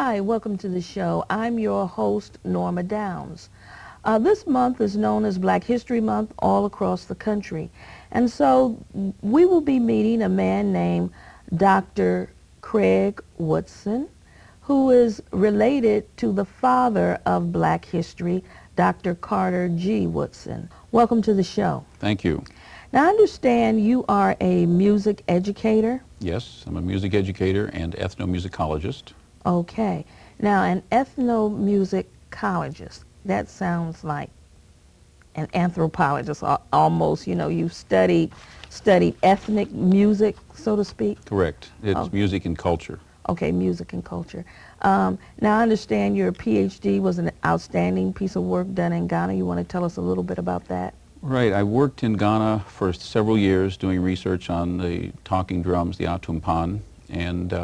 Hi, welcome to the show. I'm your host, Norma Downs. This month is known as Black History Month all across the country. And so we will be meeting a man named Dr. Craig Woodson, who is related to the father of Black history, Dr. Carter G. Woodson. Welcome to the show. Thank you. Now, I understand you are a music educator. Yes, I'm a music educator and ethnomusicologist. Okay. Now, an ethnomusicologist, that sounds like an anthropologist almost. You know, you studied ethnic music, so to speak. Correct. It's music and culture. Okay, music and culture. Now, I understand your PhD was an outstanding piece of work done in Ghana. You want to tell us a little bit about that? Right. I worked in Ghana for several years doing research on the talking drums, the atumpan, and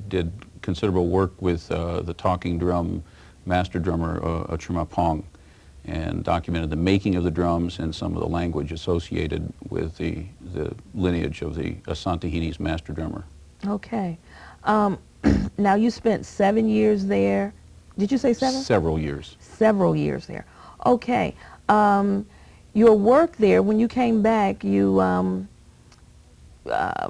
did considerable work with the talking drum master drummer, Achumapong, and documented the making of the drums and some of the language associated with the lineage of the Asanteheni's master drummer. Okay. Now, you spent 7 years there. Did you say 7? Several years. Several years there. Okay. Your work there, when you came back, you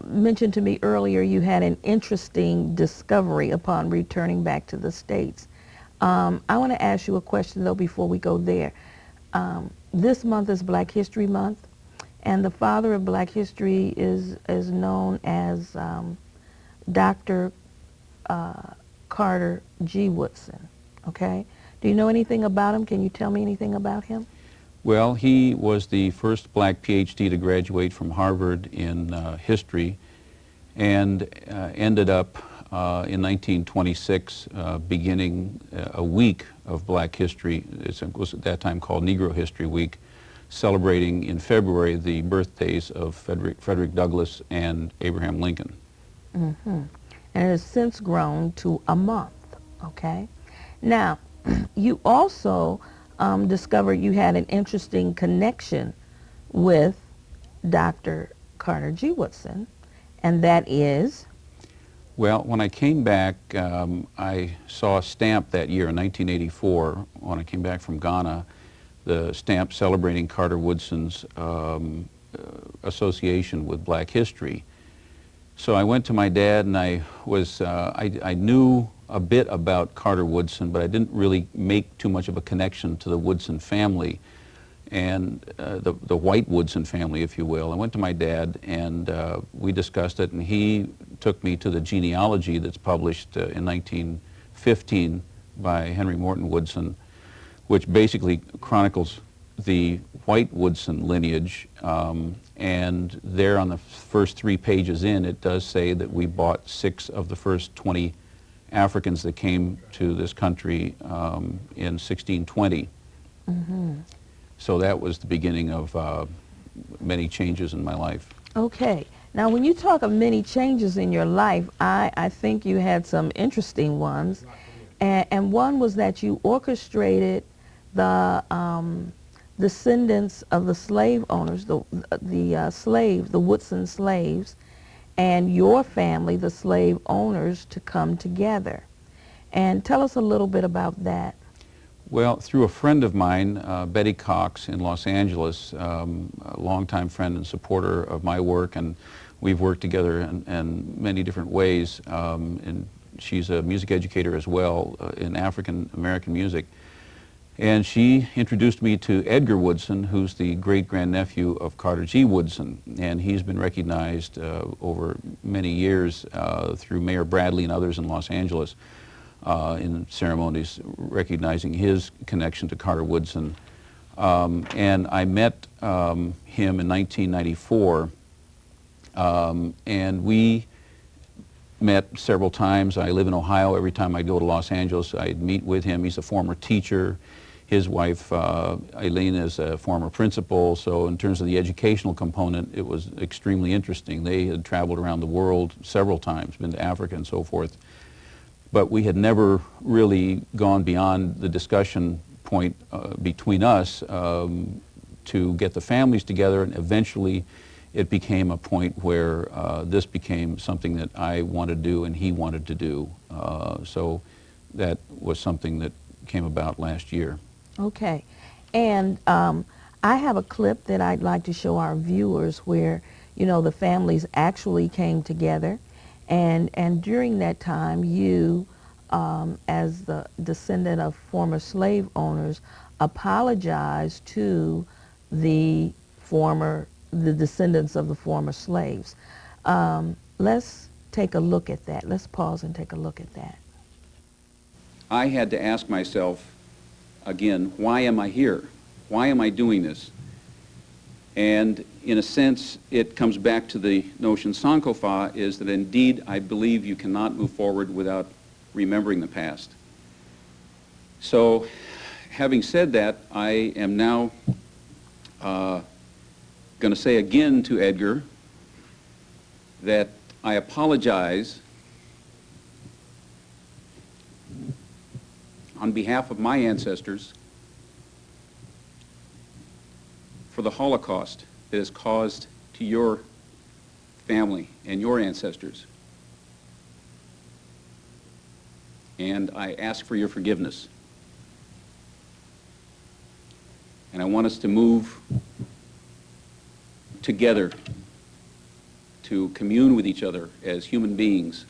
mentioned to me earlier you had an interesting discovery upon returning back to the States. I want to ask you a question, though, before we go there. This month is Black History Month, and the father of Black history is known as Dr. Carter G. Woodson, okay? Do you know anything about him? Can you tell me anything about him? Well, he was the first black PhD to graduate from Harvard in history and ended up in 1926 beginning a week of black history. It was at that time called Negro History Week, celebrating in February the birthdays of Frederick Douglass and Abraham Lincoln. Mm-hmm. And it has since grown to a month, okay? Now, you also discovered you had an interesting connection with Dr. Carter G. Woodson, and that is? Well, when I came back, I saw a stamp that year in 1984, when I came back from Ghana, the stamp celebrating Carter Woodson's association with black history. So I went to my dad, and I knew a bit about Carter Woodson, but I didn't really make too much of a connection to the Woodson family and the white Woodson family, if you will. I went to my dad, and we discussed it, and he took me to the genealogy that's published in 1915 by Henry Morton Woodson, which basically chronicles the white Woodson lineage, and there on the first 3 pages in, it does say that we bought 6 of the first 20 Africans that came to this country in 1620. Mm-hmm. So that was the beginning of many changes in my life. Okay. Now, when you talk of many changes in your life, I think you had some interesting ones. And one was that you orchestrated the descendants of the slave owners, the Woodson slaves, and your family, the slave owners, to come together. And tell us a little bit about that. Well, through a friend of mine, Betty Cox in Los Angeles, a longtime friend and supporter of my work, and we've worked together in many different ways, and she's a music educator as well in African American music. And she introduced me to Edgar Woodson, who's the great-grandnephew of Carter G. Woodson, and he's been recognized over many years through Mayor Bradley and others in Los Angeles in ceremonies recognizing his connection to Carter Woodson. And I met him in 1994, and we met several times. I live in Ohio. Every time I go to Los Angeles, I'd meet with him. He's a former teacher. His wife, Eileen, is a former principal, so in terms of the educational component, it was extremely interesting. They had traveled around the world several times, been to Africa and so forth, but we had never really gone beyond the discussion point between us to get the families together, and eventually it became a point where this became something that I wanted to do and he wanted to do. So that was something that came about last year. Okay. And I have a clip that I'd like to show our viewers where, you know, the families actually came together. And during that time, you, as the descendant of former slave owners, apologized to the descendants of the former slaves. Let's take a look at that. Let's pause and take a look at that. I had to ask myself, again, why am I here? Why am I doing this? And in a sense, it comes back to the notion Sankofa is that indeed I believe you cannot move forward without remembering the past. So having said that, I am now going to say again to Edgar that I apologize on behalf of my ancestors for the Holocaust that is caused to your family and your ancestors. And I ask for your forgiveness. And I want us to move together to commune with each other as human beings.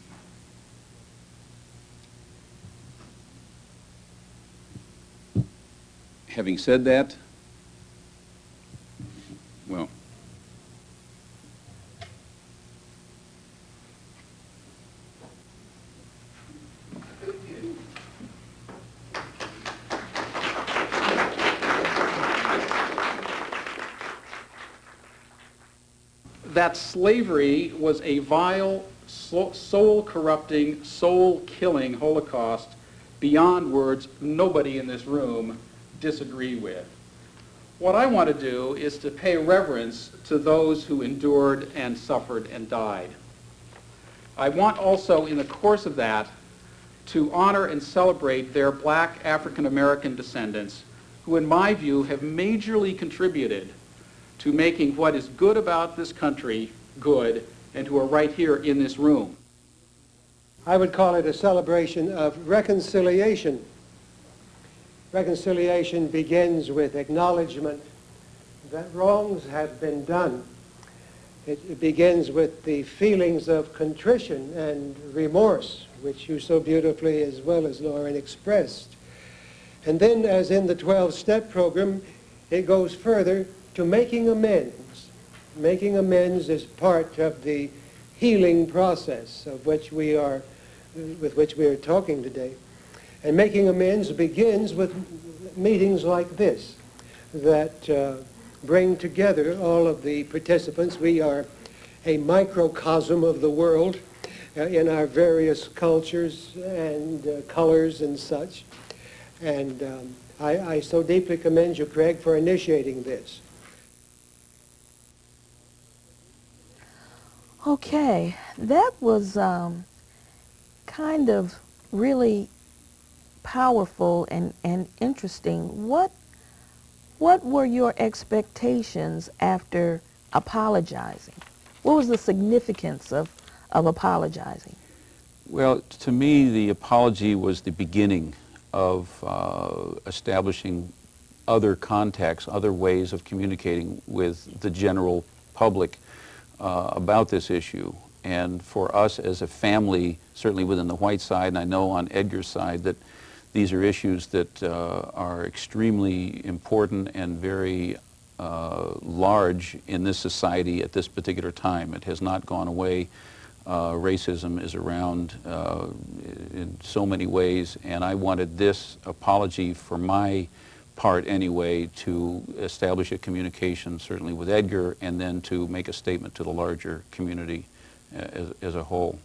Having said that, well, that slavery was a vile, soul-corrupting, soul-killing Holocaust beyond words nobody in this room disagree with. What I want to do is to pay reverence to those who endured and suffered and died. I want also, in the course of that, to honor and celebrate their black African-American descendants who, in my view, have majorly contributed to making what is good about this country good, and who are right here in this room. I would call it a celebration of reconciliation. Reconciliation begins with acknowledgement that wrongs have been done. It begins with the feelings of contrition and remorse, which you so beautifully, as well as Lauren, expressed. And then, as in the 12-step program, it goes further to making amends. Making amends is part of the healing process of which with which we are talking today. And making amends begins with meetings like this that bring together all of the participants. We are a microcosm of the world in our various cultures and colors and such. And I so deeply commend you, Craig, for initiating this. Okay, that was kind of really powerful and interesting. What were your expectations after apologizing? What was the significance of apologizing? well, to me, the apology was the beginning of establishing other contacts, other ways of communicating with the general public about this issue. And for us as a family, certainly within the white side, and I know on Edgar's side, that these are issues that are extremely important and very large in this society at this particular time. It has not gone away. Racism is around in so many ways, and I wanted this apology for my part anyway to establish a communication certainly with Edgar, and then to make a statement to the larger community as a whole.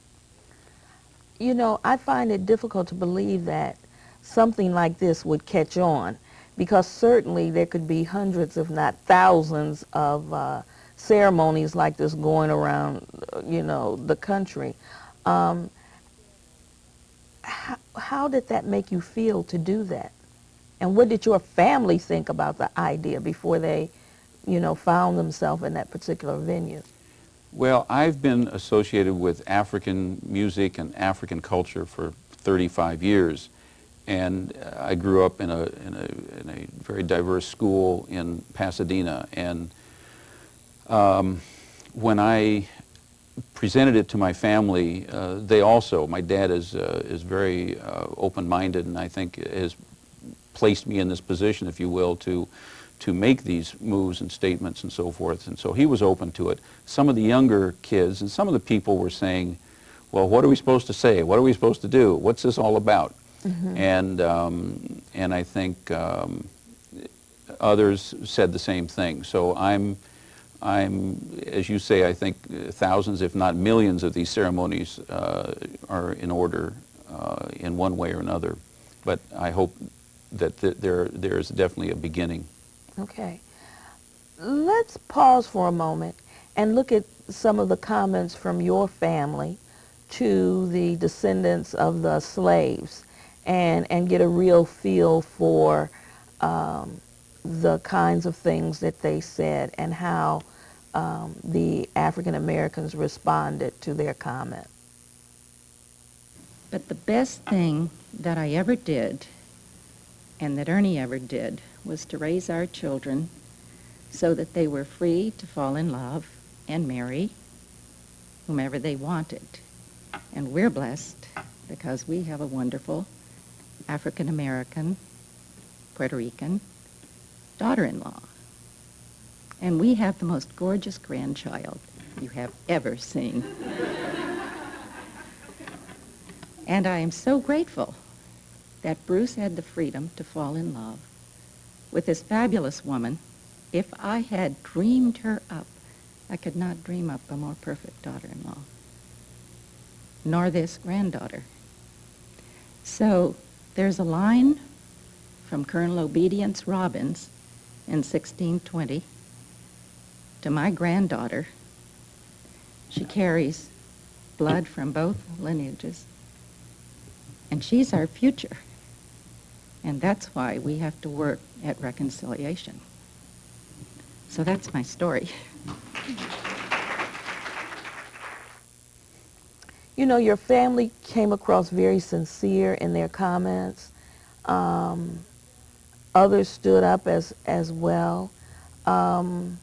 You know, I find it difficult to believe that something like this would catch on, because certainly there could be hundreds, if not thousands, of ceremonies like this going around, you know, the country. How did that make you feel to do that? And what did your family think about the idea before they, you know, found themselves in that particular venue? Well, I've been associated with African music and African culture for 35 years. And I grew up in a very diverse school in Pasadena. And when I presented it to my family, they also, my dad is very open-minded, and I think has placed me in this position, if you will, to make these moves and statements and so forth. And so he was open to it. Some of the younger kids and some of the people were saying, well, what are we supposed to say? What are we supposed to do? What's this all about? And I think others said the same thing. So I'm, as you say, I think thousands, if not millions, of these ceremonies are in order in one way or another. But I hope that there's definitely a beginning. Okay. Let's pause for a moment and look at some of the comments from your family to the descendants of the slaves, and get a real feel for the kinds of things that they said and how the African Americans responded to their comment. But the best thing that I ever did, and that Ernie ever did, was to raise our children so that they were free to fall in love and marry whomever they wanted. And we're blessed because we have a wonderful African American, Puerto Rican daughter-in-law. And we have the most gorgeous grandchild you have ever seen. And I am so grateful that Bruce had the freedom to fall in love with this fabulous woman. If I had dreamed her up, I could not dream up a more perfect daughter-in-law, nor this granddaughter. So there's a line from Colonel Obedience Robbins in 1620 to my granddaughter. She carries blood from both lineages, and she's our future. And that's why we have to work at reconciliation. So that's my story. You know, your family came across very sincere in their comments. Others stood up as well. And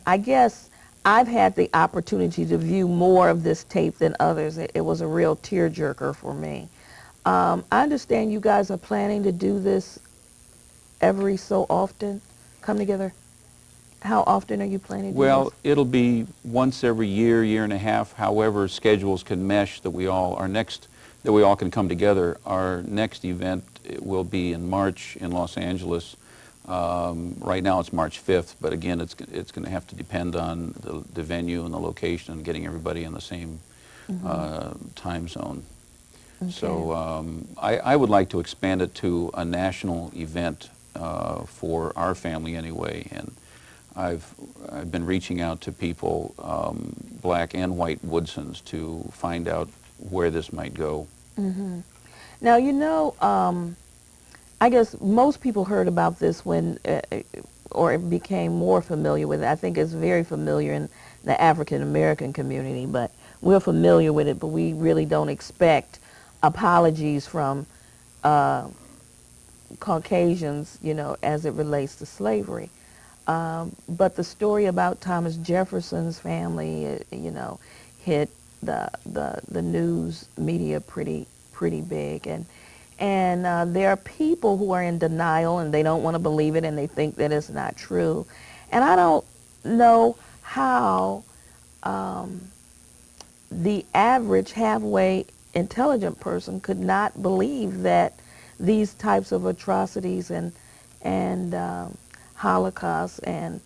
I guess I've had the opportunity to view more of this tape than others. It was a real tearjerker for me. I understand you guys are planning to do this every so often, come together. How often are you planning to do Well, this? it'll be once every year, year and a half, however schedules can mesh that we all can come together. Our next event will be in March in Los Angeles. Right now it's March 5th, but again, it's going to have to depend on the venue and the location and getting everybody in the same time zone. Okay. So I would like to expand it to a national event for our family anyway, and I've been reaching out to people, black and white Woodsons, to find out where this might go. Now, you know, I guess most people heard about this when, or became more familiar with it. I think it's very familiar in the African American community, but we're familiar with it, but we really don't expect apologies from Caucasians, you know, as it relates to slavery. But the story about Thomas Jefferson's family, you know, hit the news media pretty big, and there are people who are in denial and they don't want to believe it and they think that it's not true, and I don't know how the average halfway intelligent person could not believe that these types of atrocities and Holocaust and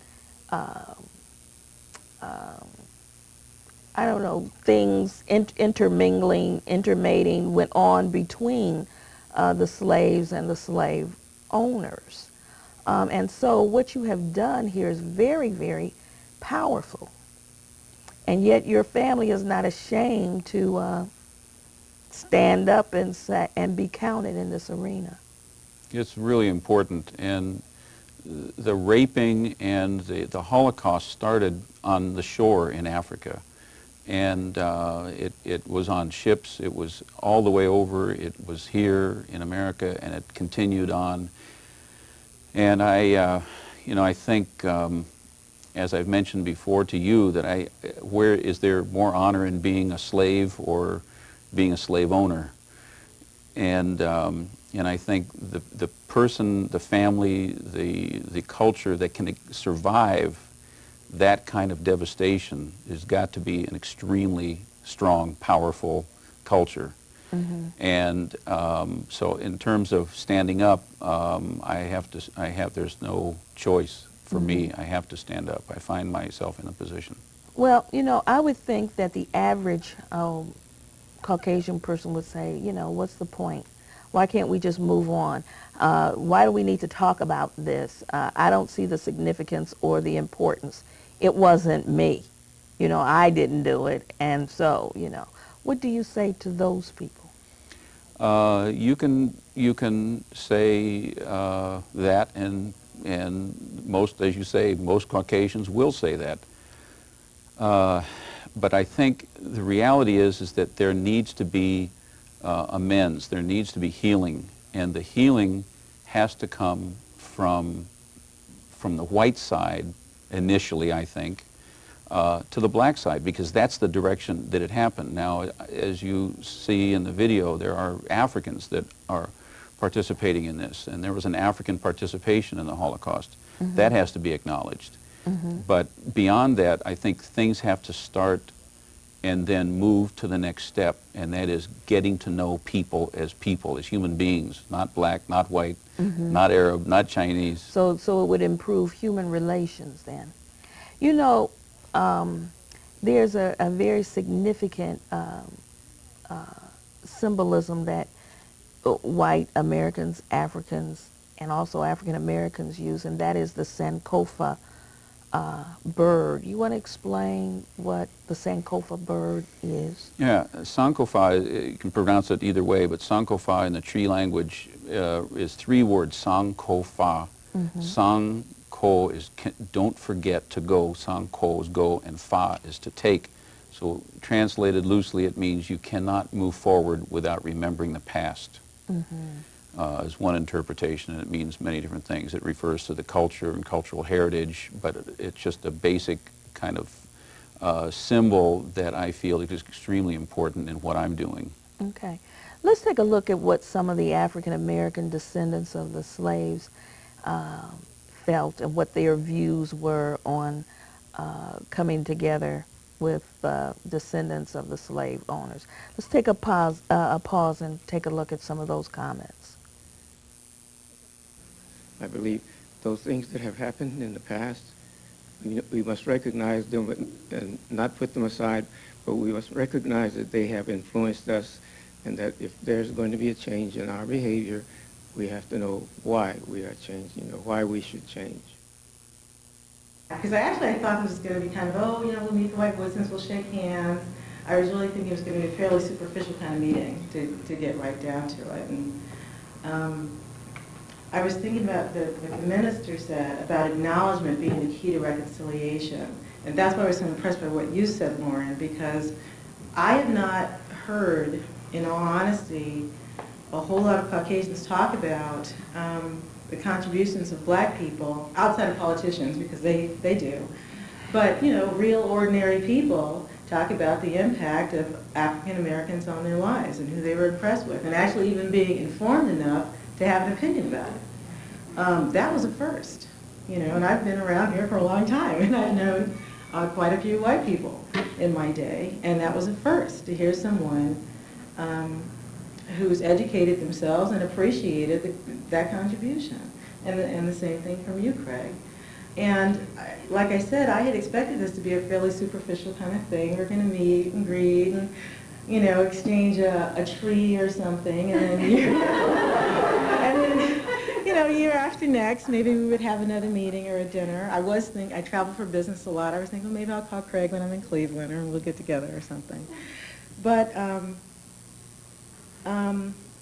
I don't know, things intermating went on between the slaves and the slave owners. And so what you have done here is very, very powerful. And yet your family is not ashamed to stand up and be counted in this arena. It's really important, and the raping and the Holocaust started on the shore in Africa, and it was on ships. It was all the way over. It was here in America, and it continued on. And I think, as I've mentioned before to you, that where is there more honor in being a slave or being a slave owner? And I think the person, the family, the culture that can survive that kind of devastation has got to be an extremely strong, powerful culture. Mm-hmm. And so in terms of standing up, there's no choice for me. I have to stand up. I find myself in a position. Well, I would think that the average Caucasian person would say, what's the point? Why can't we just move on? Why do we need to talk about this? I don't see the significance or the importance. It wasn't me. I didn't do it. And so, what do you say to those people? You can say that, and most, as you say, most Caucasians will say that. But I think the reality is that there needs to be amends. There needs to be healing, and the healing has to come from the white side initially, I think, to the black side, because that's the direction that it happened. Now, as you see in the video, there are Africans that are participating in this, and there was an African participation in the Holocaust. Mm-hmm. That has to be acknowledged. Mm-hmm. But beyond that, I think things have to start and then move to the next step, and that is getting to know people, as human beings, not black, not white, mm-hmm. not Arab, not Chinese. So it would improve human relations then. There's a very significant symbolism that white Americans, Africans, and also African Americans use, and that is the Sankofa bird. You want to explain what the Sankofa bird is? Yeah, Sankofa, you can pronounce it either way, but Sankofa in the tree language is 3 words, Sankofa. Mm-hmm. Sanko is don't forget to go, Sanko is go, and fa is to take. So translated loosely, it means you cannot move forward without remembering the past. Mm-hmm. Is one interpretation, and it means many different things. It refers to the culture and cultural heritage, but it's just a basic kind of symbol that I feel is extremely important in what I'm doing. Okay. Let's take a look at what some of the African American descendants of the slaves felt and what their views were on coming together with descendants of the slave owners. Let's take a pause and take a look at some of those comments. I believe those things that have happened in the past, we must recognize them and not put them aside, but we must recognize that they have influenced us, and that if there's going to be a change in our behavior, we have to know why we are changing, why we should change. Because I thought this was going to be kind of, we'll meet the white Woodsons, we'll shake hands. I was really thinking it was going to be a fairly superficial kind of meeting to get right down to it. And I was thinking about what the minister said about acknowledgement being the key to reconciliation. And that's why I was so impressed by what you said, Lauren, because I have not heard, in all honesty, a whole lot of Caucasians talk about the contributions of black people, outside of politicians, because they do. But, real ordinary people talk about the impact of African Americans on their lives and who they were impressed with, and actually even being informed enough to have an opinion about it. That was a first, and I've been around here for a long time, and I've known quite a few white people in my day, and that was a first, to hear someone who's educated themselves and appreciated that contribution. And the same thing from you, Craig. And like I said, I had expected this to be a fairly superficial kind of thing. We're going to meet and greet and, exchange a tree or something. And then, year after next, maybe we would have another meeting or a dinner. I travel for business a lot. I was thinking, well, maybe I'll call Craig when I'm in Cleveland, or we'll get together or something. But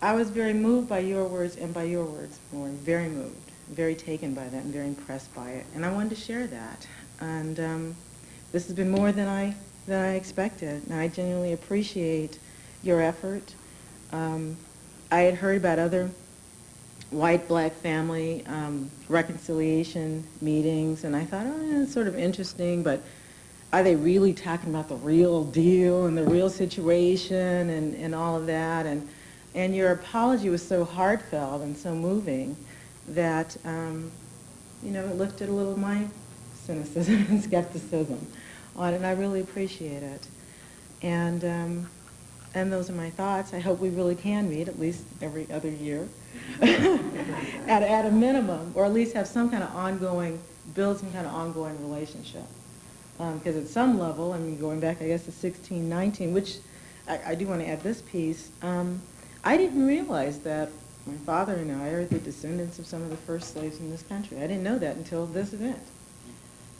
I was very moved by your words, and by your words, Lauren, very moved, very taken by that, and very impressed by it. And I wanted to share that. And this has been more than I than I expected. And I genuinely appreciate your effort. I had heard about other white-black family reconciliation meetings, and I thought, oh, yeah, it's sort of interesting, but are they really talking about the real deal and the real situation and all of that? And your apology was so heartfelt and so moving that, you know, it lifted a little of my cynicism and skepticism on it, and I really appreciate it. And those are my thoughts. I hope we really can meet at least every other year at a minimum, or at least have some kind of ongoing, build some kind of ongoing relationship. Because at some level, I mean, going back, I guess, to 1619, which I do want to add this piece, I didn't realize that my father and I are the descendants of some of the first slaves in this country. I didn't know that until this event.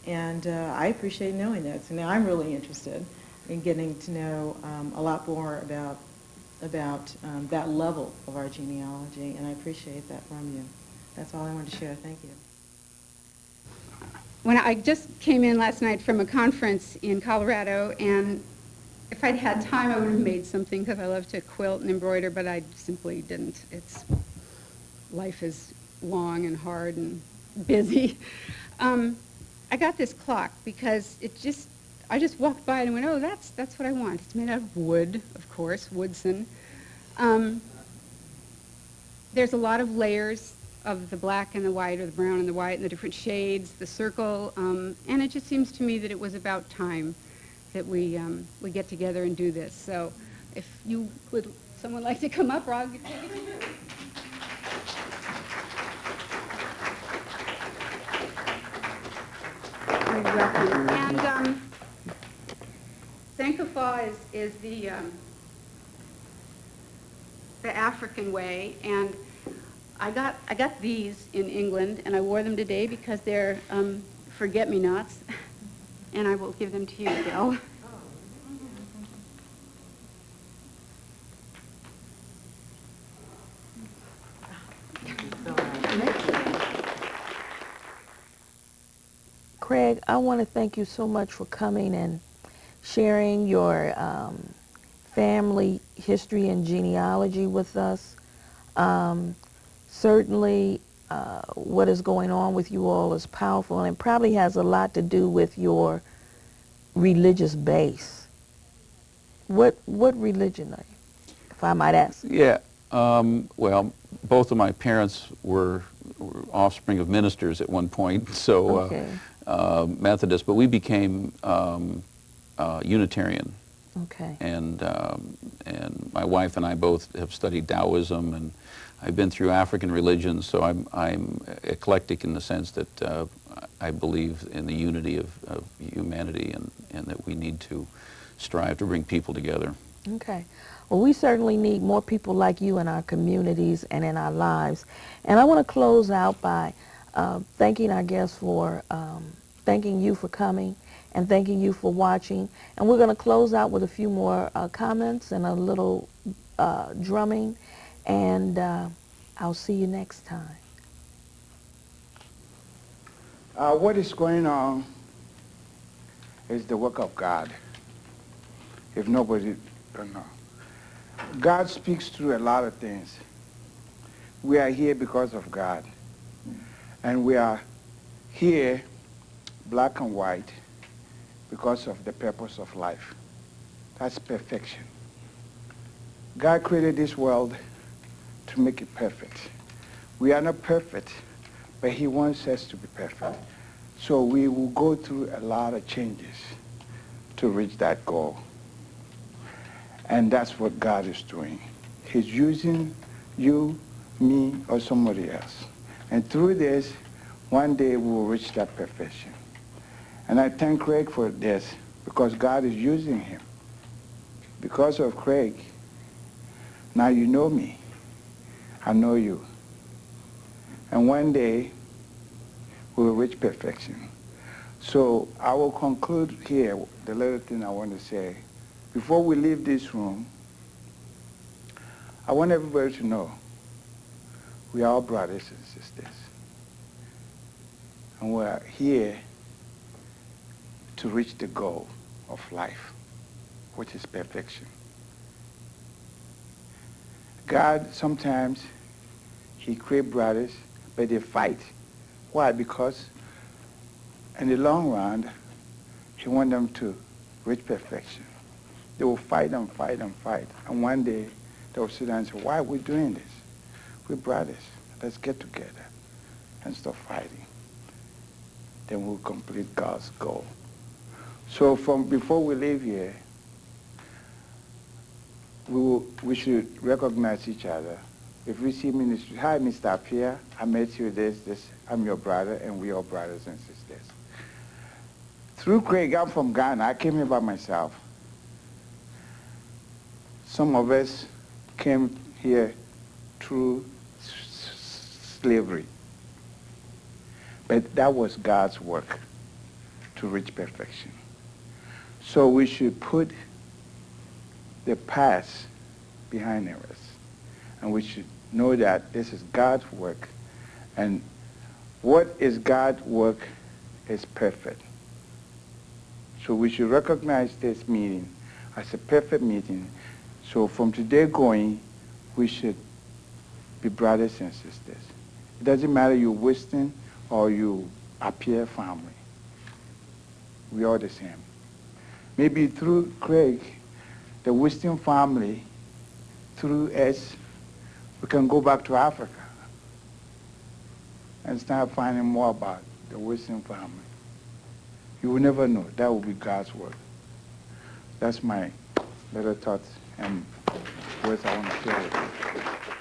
And I appreciate knowing that. So now I'm really interested in getting to know a lot more about that level of our genealogy, and I appreciate that from you. That's all I wanted to share. Thank you. When I just came in last night from a conference in Colorado, and if I'd had time, I would have made something because I love to quilt and embroider, but I simply didn't. Life is long and hard and busy. I got this clock because I just walked by it and went, oh, that's what I want. It's made out of wood, of course, Woodson. There's a lot of layers of the black and the white, or the brown and the white, and the different shades, the circle, and it just seems to me that it was about time that we get together and do this. So if you would, someone like to come up, or I'll take it to you. You're welcome. And Sankofa is the African way, and I got these in England, and I wore them today because they're forget-me-nots, and I will give them to you, Bill. Craig, I want to thank you so much for coming and sharing your family history and genealogy with us. Certainly, what is going on with you all is powerful, and it probably has a lot to do with your religious base. What religion are you, if I might ask? Yeah, well, both of my parents were offspring of ministers at one point, so Okay. Methodist, but we became Unitarian. Okay. And my wife and I both have studied Taoism, and I've been through African religions, so I'm eclectic in the sense that I believe in the unity of humanity, and that we need to strive to bring people together. Okay. Well, we certainly need more people like you in our communities and in our lives. And I want to close out by thanking our guests for, thanking you for coming, and thanking you for watching. And we're going to close out with a few more comments and a little drumming. And I'll see you next time. What is going on is the work of God. If nobody don't know. God speaks through a lot of things. We are here because of God. And we are here, black and white, because of the purpose of life. That's perfection. God created this world to make it perfect. We are not perfect, but he wants us to be perfect. So we will go through a lot of changes to reach that goal. And that's what God is doing. He's using you, me, or somebody else. And through this, one day we will reach that perfection. And I thank Craig for this, because God is using him. Because of Craig, now you know me. I know you. And one day, we will reach perfection. So I will conclude here the little thing I want to say. Before we leave this room, I want everybody to know we are all brothers and sisters. And we are here to reach the goal of life. which is perfection. God, sometimes, he creates brothers, but they fight. Why? Because in the long run, he wants them to reach perfection. They will fight and fight and fight. And one day, they will sit down and say, why are we doing this? We're brothers. Let's get together and stop fighting. Then we'll complete God's goal. So before we leave here, we should recognize each other. If we see ministry, hi, Mr. Pierre, I met you this, I'm your brother, and we are brothers and sisters. Through Craig, I'm from Ghana. I came here by myself. Some of us came here through slavery. But that was God's work to reach perfection. So we should put the past behind us. And we should know that this is God's work. And what is God's work is perfect. So we should recognize this meeting as a perfect meeting. So from today going, we should be brothers and sisters. It doesn't matter you're Woodson or you Appiah family. We are the same. Maybe through Craig, the Woodson family, through us, we can go back to Africa and start finding more about the Woodson family. You will never know. That will be God's work. That's my little thoughts and words I want to share with you.